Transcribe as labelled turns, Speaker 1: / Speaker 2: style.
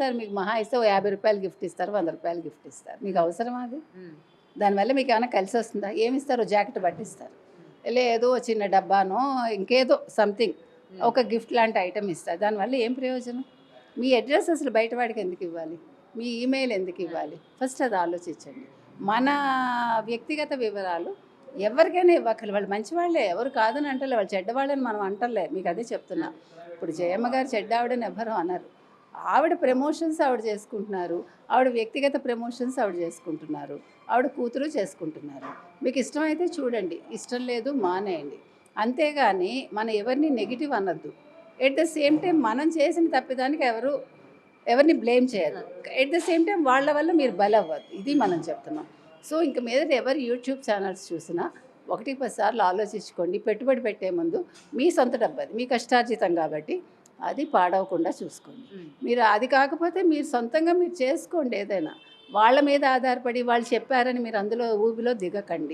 Speaker 1: ఏమిస్తారు మీకు? మహా ఇస్తే ఓ 50 రూపాయలు గిఫ్ట్ ఇస్తారు, 100 రూపాయలు గిఫ్ట్ ఇస్తారు. మీకు అవసరమా అది? దానివల్ల మీకు ఏమైనా కలిసి వస్తుందా? ఏమిస్తారు? జాకెట్ పట్టిస్తారు, లేదో చిన్న డబ్బానో ఇంకేదో సంథింగ్ ఒక గిఫ్ట్ లాంటి ఐటమ్ ఇస్తారు. దానివల్ల ఏం ప్రయోజనం? మీ అడ్రస్ అసలు బయట వాడికి ఎందుకు ఇవ్వాలి? మీ ఈమెయిల్ ఎందుకు ఇవ్వాలి? ఫస్ట్ అది ఆలోచించండి. మన వ్యక్తిగత వివరాలు ఎవరికైనా ఇవ్వక్కర్లేదు. వాళ్ళు మంచివాళ్ళే, ఎవరు కాదని అంటలే, వాళ్ళు చెడ్డవాళ్ళని మనం అంటలే. మీకు అదే చెప్తున్నా. ఇప్పుడు జయమ్మ గారు చెడ్డ ఆవిడని ఎవ్వరూ అనరు. ఆవిడ ప్రమోషన్స్ ఆవిడ చేసుకుంటున్నారు, ఆవిడ వ్యక్తిగత ప్రమోషన్స్ ఆవిడ చేసుకుంటున్నారు, ఆవిడ కూతురు చేసుకుంటున్నారు. మీకు ఇష్టమైతే చూడండి, ఇష్టం లేదు మానేయండి. అంతేగాని మనం ఎవరిని నెగిటివ్ అనొద్దు. ఎట్ ద సేమ్ టైం మనం చేసిన తప్పిదానికి ఎవరిని బ్లేమ్ చేయదు. ఎట్ ద సేమ్ టైం వాళ్ళ వల్ల మీరు బలవ్వద్దు. ఇది మనం చెప్తున్నాం. సో ఇంక మీదట ఎవరు యూట్యూబ్ ఛానల్స్ చూసినా 1-10 సార్లు ఆలోచించుకోండి. పెట్టుబడి పెట్టే ముందు మీ సొంత డబ్బు, అది మీ కష్టార్జితం కాబట్టి అది పాడవకుండా చూసుకోండి. మీరు అది కాకపోతే మీరు సొంతంగా మీరు చేసుకోండి ఏదైనా. వాళ్ళ మీద ఆధారపడి వాళ్ళు చెప్పారని మీరు అందులో ఊబిలో దిగకండి.